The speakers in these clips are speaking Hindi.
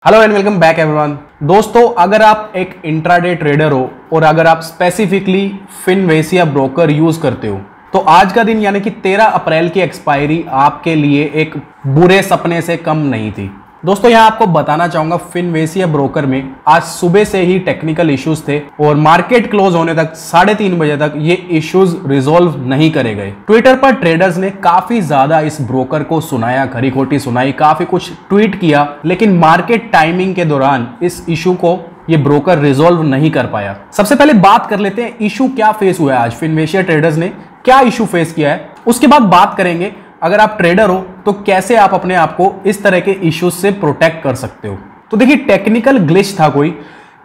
Hello and welcome back everyone. दोस्तों, अगर आप एक इंट्राडे ट्रेडर हो और अगर आप स्पेसिफिकली फिनवेसिया ब्रोकर यूज करते हो तो आज का दिन यानी कि 13 अप्रैल की एक्सपायरी आपके लिए एक बुरे सपने से कम नहीं थी। दोस्तों, यहां आपको बताना चाहूंगा फिनवेसिया ब्रोकर में आज सुबह से ही टेक्निकल इश्यूज थे और मार्केट क्लोज होने तक 3:30 बजे तक ये इश्यूज रिजॉल्व नहीं करे गए। ट्विटर पर ट्रेडर्स ने काफी ज्यादा इस ब्रोकर को सुनाया, खरी खोटी सुनाई, काफी कुछ ट्वीट किया, लेकिन मार्केट टाइमिंग के दौरान इस इशू को ये ब्रोकर रिजॉल्व नहीं कर पाया। सबसे पहले बात कर लेते हैं इशू क्या फेस हुआ है आज फिनवेसिया ट्रेडर्स ने क्या इशू फेस किया है, उसके बाद बात करेंगे अगर आप ट्रेडर हो तो कैसे आप अपने आप को इस तरह के इश्यूज से प्रोटेक्ट कर सकते हो। तो देखिए, टेक्निकल ग्लिच था कोई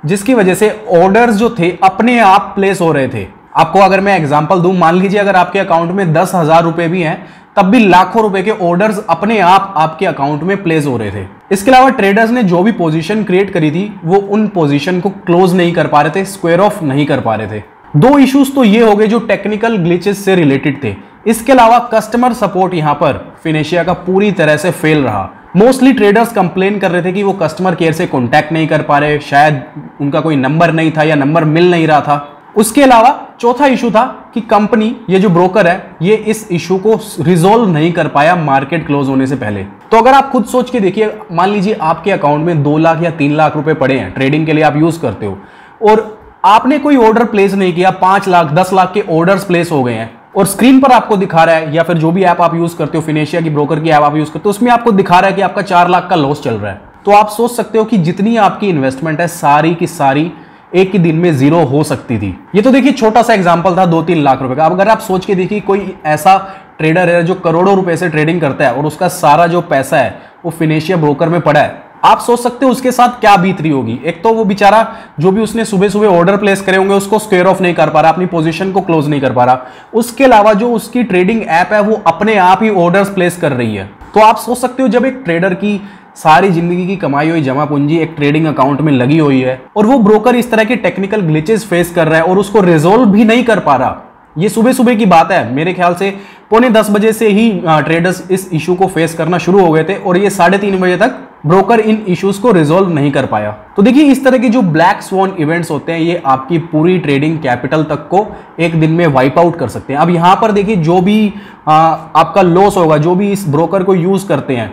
जिसकी वजह से ऑर्डर्स जो थे अपने आप प्लेस हो रहे थे। आपको अगर मैं एग्जांपल दूं, मान लीजिए अगर आपके अकाउंट में 10,000 रुपए भी हैं तब भी लाखों रुपए के ऑर्डर्स अपने आप आपके अकाउंट में प्लेस हो रहे थे। इसके अलावा ट्रेडर्स ने जो भी पोजीशन क्रिएट करी थी वो उन पोजीशन को क्लोज नहीं कर पा रहे थे, स्क्वायर ऑफ नहीं कर पा रहे थे। दो इश्यूज तो ये हो गए जो टेक्निकल ग्लिचेस से रिलेटेड थे। इसके अलावा कस्टमर सपोर्ट यहां पर फिनेशिया का पूरी तरह से फेल रहा। मोस्टली ट्रेडर्स कंप्लेन कर रहे थे कि वो कस्टमर केयर से कांटेक्ट नहीं कर पा रहे, शायद उनका कोई नंबर नहीं था या नंबर मिल नहीं रहा था। उसके अलावा चौथा इशू था कि कंपनी, ये जो ब्रोकर है, ये इस इशू को रिजॉल्व नहीं कर पाया मार्केट क्लोज होने से पहले। तो अगर आप खुद सोच के देखिए, मान लीजिए आपके अकाउंट में 2 लाख या 3 लाख रुपए पड़े हैं, ट्रेडिंग के लिए आप यूज करते हो और आपने कोई ऑर्डर प्लेस नहीं किया, 5 लाख 10 लाख के ऑर्डर्स प्लेस हो गए हैं और स्क्रीन पर आपको दिखा रहा है, या फिर जो भी ऐप आप यूज करते हो, फिनेशिया की ब्रोकर की ऐप आप यूज करते हो, उसमें आपको दिखा रहा है कि आपका 4 लाख का लॉस चल रहा है। तो आप सोच सकते हो कि जितनी आपकी इन्वेस्टमेंट है सारी की सारी एक ही दिन में जीरो हो सकती थी। ये तो देखिए छोटा सा एग्जांपल था 2-3 लाख रुपए का। अब अगर आप सोच के देखिए कोई ऐसा ट्रेडर है जो करोड़ों रुपए से ट्रेडिंग करता है और उसका सारा जो पैसा है वो फिनेशिया ब्रोकर में पड़ा है, आप सोच सकते हो उसके साथ क्या बीत रही होगी। एक तो वो बेचारा जो भी उसने सुबह सुबह ऑर्डर प्लेस करे होंगे उसको स्क्वायर ऑफ नहीं कर पा रहा, अपनी पोजीशन को क्लोज नहीं कर पा रहा। उसके अलावा जो उसकी ट्रेडिंग ऐप है वो अपने आप ही ऑर्डर्स प्लेस कर रही है। तो आप सोच सकते हो जब एक ट्रेडर की सारी जिंदगी की कमाई हुई जमा पूंजी एक ट्रेडिंग अकाउंट में लगी हुई है और वो ब्रोकर इस तरह के टेक्निकल ग्लिचेस फेस कर रहा है और उसको रिजॉल्व भी नहीं कर पा रहा। ये सुबह सुबह की बात है, मेरे ख्याल से 9:45 बजे से ही ट्रेडर्स इस इशू को फेस करना शुरू हो गए थे और ये 3:30 बजे तक ब्रोकर इन इश्यूज को रिजॉल्व नहीं कर पाया। तो देखिए, इस तरह के जो ब्लैक स्वॉन इवेंट्स होते हैं ये आपकी पूरी ट्रेडिंग कैपिटल तक को एक दिन में वाइप आउट कर सकते हैं। अब यहां पर देखिए, जो भी आपका लॉस होगा, जो भी इस ब्रोकर को यूज करते हैं,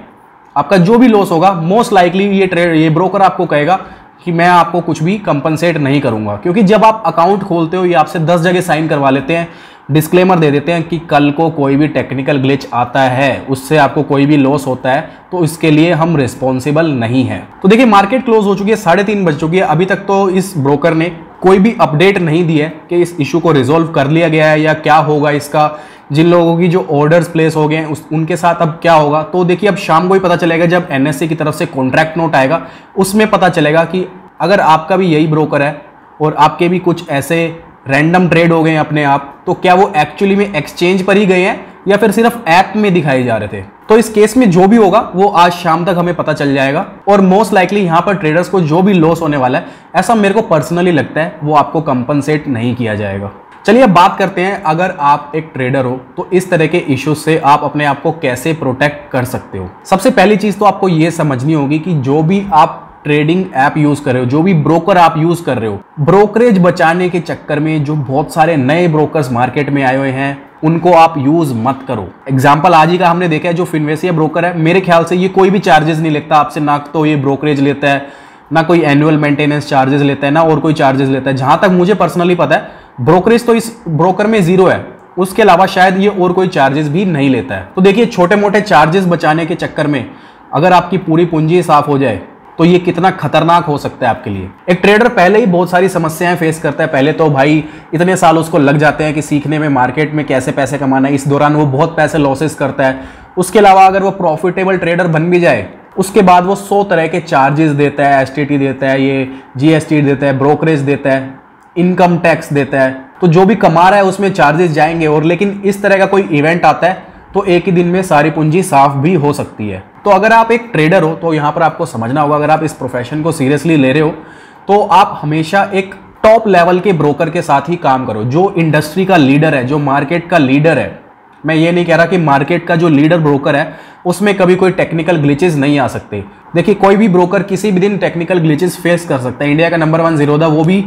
आपका जो भी लॉस होगा, मोस्ट लाइकली ये ब्रोकर आपको कहेगा कि मैं आपको कुछ भी कंपनसेट नहीं करूंगा। क्योंकि जब आप अकाउंट खोलते हो ये आपसे 10 जगह साइन करवा लेते हैं, डिस्क्लेमर दे देते हैं कि कल को कोई भी टेक्निकल ग्लिच आता है, उससे आपको कोई भी लॉस होता है तो इसके लिए हम रिस्पॉन्सिबल नहीं है। तो देखिए, मार्केट क्लोज हो चुकी है, 3:30 बज चुकी है, अभी तक तो इस ब्रोकर ने कोई भी अपडेट नहीं दी है कि इस इशू को रिजॉल्व कर लिया गया है या क्या होगा इसका। जिन लोगों की जो ऑर्डर्स प्लेस हो गए हैं उनके साथ अब क्या होगा, तो देखिए अब शाम को ही पता चलेगा जब एनएससी की तरफ से कॉन्ट्रैक्ट नोट आएगा, उसमें पता चलेगा कि अगर आपका भी यही ब्रोकर है और आपके भी कुछ ऐसे रैंडम ट्रेड हो गए हैं अपने आप, तो क्या वो एक्चुअली में एक्सचेंज पर ही गए हैं या फिर सिर्फ ऐप में दिखाए जा रहे थे। तो इस केस में जो भी होगा वो आज शाम तक हमें पता चल जाएगा और मोस्ट लाइकली यहां पर ट्रेडर्स को जो भी लॉस होने वाला है, ऐसा मेरे को पर्सनली लगता है, वो आपको कंपनसेट नहीं किया जाएगा। चलिए अब बात करते हैं, अगर आप एक ट्रेडर हो तो इस तरह के इश्यूज से आप अपने आप को कैसे प्रोटेक्ट कर सकते हो। सबसे पहली चीज तो आपको यह समझनी होगी कि जो भी आप ट्रेडिंग ऐप यूज कर रहे हो, जो भी ब्रोकर आप यूज कर रहे हो, ब्रोकरेज बचाने के चक्कर में जो बहुत सारे नए ब्रोकर्स मार्केट में आए हुए हैं उनको आप यूज मत करो। एग्जांपल आज ही का हमने देखा है, जो फिनवेसिया ब्रोकर है, मेरे ख्याल से ये कोई भी चार्जेस नहीं लेता आपसे, ना तो ये ब्रोकरेज लेता है, ना कोई एनुअल मेंटेनेंस चार्जेस लेता है, ना और कोई चार्जेस लेता है। जहां तक मुझे पर्सनली पता है ब्रोकरेज तो इस ब्रोकर में 0 है, उसके अलावा शायद ये और कोई चार्जेस भी नहीं लेता है। तो देखिए, छोटे मोटे चार्जेस बचाने के चक्कर में अगर आपकी पूरी पूंजी साफ हो जाए तो ये कितना खतरनाक हो सकता है आपके लिए। एक ट्रेडर पहले ही बहुत सारी समस्याएं फेस करता है। पहले तो भाई इतने साल उसको लग जाते हैं कि सीखने में मार्केट में कैसे पैसे कमाना है, इस दौरान वो बहुत पैसे लॉसेस करता है। उसके अलावा अगर वो प्रॉफिटेबल ट्रेडर बन भी जाए उसके बाद वो 100 तरह के चार्जेस देता है, एसटीटी देता है, ये जीएसटी देता है, ब्रोकरेज देता है, इनकम टैक्स देता है। तो जो भी कमा रहा है उसमें चार्जेस जाएंगे और लेकिन इस तरह का कोई इवेंट आता है तो एक ही दिन में सारी पूंजी साफ भी हो सकती है। तो अगर आप एक ट्रेडर हो तो यहां पर आपको समझना होगा, अगर आप इस प्रोफेशन को सीरियसली ले रहे हो तो आप हमेशा एक टॉप लेवल के ब्रोकर के साथ ही काम करो, जो इंडस्ट्री का लीडर है, जो मार्केट का लीडर है, मैं ये नहीं कह रहा कि मार्केट का जो लीडर ब्रोकर है उसमें कभी कोई टेक्निकल ग्लिचेस नहीं आ सकते। देखिए, कोई भी ब्रोकर किसी भी दिन टेक्निकल ग्लिचेस फेस कर सकता है। इंडिया का नंबर 1 ज़ीरोधा, वो भी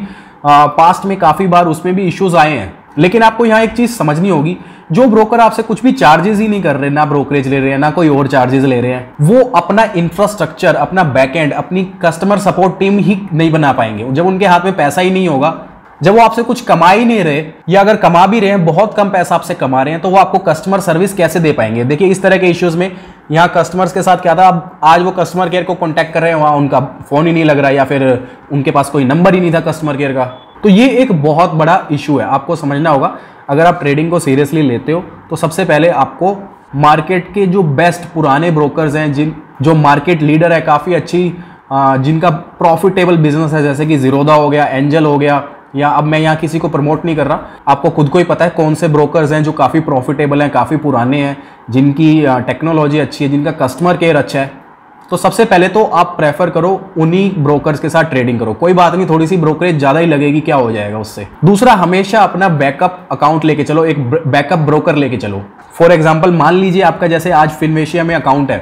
पास्ट में काफ़ी बार उसमें भी इश्यूज आए हैं। लेकिन आपको यहाँ एक चीज़ समझनी होगी, जो ब्रोकर आपसे कुछ भी चार्जेस ही नहीं कर रहे, ना ब्रोकरेज ले रहे हैं, ना कोई और चार्जेस ले रहे हैं, वो अपना इंफ्रास्ट्रक्चर, अपना बैकएंड, अपनी कस्टमर सपोर्ट टीम ही नहीं बना पाएंगे। जब उनके हाथ में पैसा ही नहीं होगा, जब वो आपसे कुछ कमा ही नहीं रहे, या अगर कमा भी रहे हैं, बहुत कम पैसा आपसे कमा रहे हैं, तो वो आपको कस्टमर सर्विस कैसे दे पाएंगे। देखिए, इस तरह के इश्यूज में यहाँ कस्टमर्स के साथ क्या था, अब आज वो कस्टमर केयर को कॉन्टैक्ट कर रहे हैं, वहाँ उनका फोन ही नहीं लग रहा, या फिर उनके पास कोई नंबर ही नहीं था कस्टमर केयर का। तो ये एक बहुत बड़ा इशू है, आपको समझना होगा। अगर आप ट्रेडिंग को सीरियसली लेते हो तो सबसे पहले आपको मार्केट के जो बेस्ट पुराने ब्रोकर्स हैं, जो मार्केट लीडर है, काफ़ी अच्छी जिनका प्रॉफिटेबल बिजनेस है, जैसे कि ज़ीरोधा हो गया, एंजल हो गया, या अब मैं यहाँ किसी को प्रमोट नहीं कर रहा, आपको खुद को ही पता है कौन से ब्रोकर्स हैं जो काफ़ी प्रॉफिटेबल हैं, काफ़ी पुराने हैं, जिनकी टेक्नोलॉजी अच्छी है, जिनका कस्टमर केयर अच्छा है। तो सबसे पहले तो आप प्रेफर करो उन्हीं ब्रोकर्स के साथ ट्रेडिंग करो। कोई बात नहीं, थोड़ी सी ब्रोकरेज ज़्यादा ही लगेगी, क्या हो जाएगा उससे। दूसरा, हमेशा अपना बैकअप अकाउंट लेके चलो, एक बैकअप ब्रोकर लेके चलो। फॉर एग्जाम्पल, मान लीजिए आपका जैसे आज फिनवेशिया में अकाउंट है,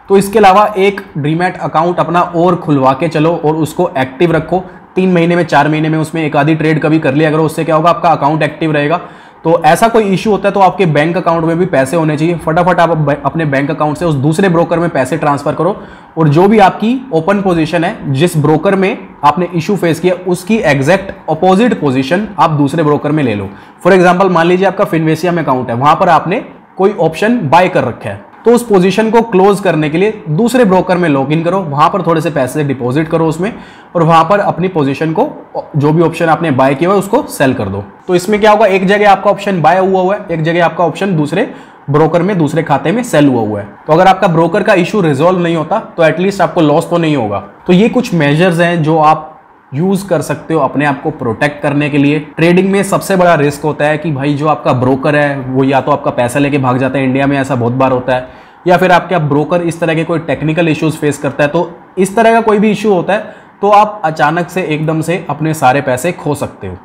तो इसके अलावा एक डीमैट अकाउंट अपना और खुलवा के चलो और उसको एक्टिव रखो। 3 महीने में, 4 महीने में उसमें एक आधी ट्रेड कभी कर लिया, अगर उससे क्या होगा, आपका अकाउंट एक्टिव रहेगा। तो ऐसा कोई इशू होता है तो आपके बैंक अकाउंट में भी पैसे होने चाहिए। फटाफट आप अपने बैंक अकाउंट से उस दूसरे ब्रोकर में पैसे ट्रांसफर करो, और जो भी आपकी ओपन पोजीशन है, जिस ब्रोकर में आपने इशू फेस किया, उसकी एग्जैक्ट अपोजिट पोजीशन आप दूसरे ब्रोकर में ले लो। फॉर एग्जांपल, मान लीजिए आपका फिनवेशिया में अकाउंट है, वहां पर आपने कोई ऑप्शन बाय कर रखा है, तो उस पोजीशन को क्लोज करने के लिए दूसरे ब्रोकर में लॉगिन करो, वहां पर थोड़े से पैसे डिपॉजिट करो उसमें, और वहां पर अपनी पोजीशन को, जो भी ऑप्शन आपने बाय किया है, उसको सेल कर दो। तो इसमें क्या होगा, एक जगह आपका ऑप्शन बाय हुआ है, एक जगह आपका ऑप्शन दूसरे ब्रोकर में, दूसरे खाते में सेल हुआ है। तो अगर आपका ब्रोकर का इशू रिजॉल्व नहीं होता तो एटलीस्ट आपको लॉस तो नहीं होगा। तो ये कुछ मेजर्स हैं जो आप यूज कर सकते हो अपने आप को प्रोटेक्ट करने के लिए। ट्रेडिंग में सबसे बड़ा रिस्क होता है कि भाई जो आपका ब्रोकर है वो या तो आपका पैसा लेके भाग जाता है, इंडिया में ऐसा बहुत बार होता है, या फिर आपका ब्रोकर इस तरह के कोई टेक्निकल इश्यूज फेस करता है। तो इस तरह का कोई भी इशू होता है तो आप अचानक से एकदम से अपने सारे पैसे खो सकते हो।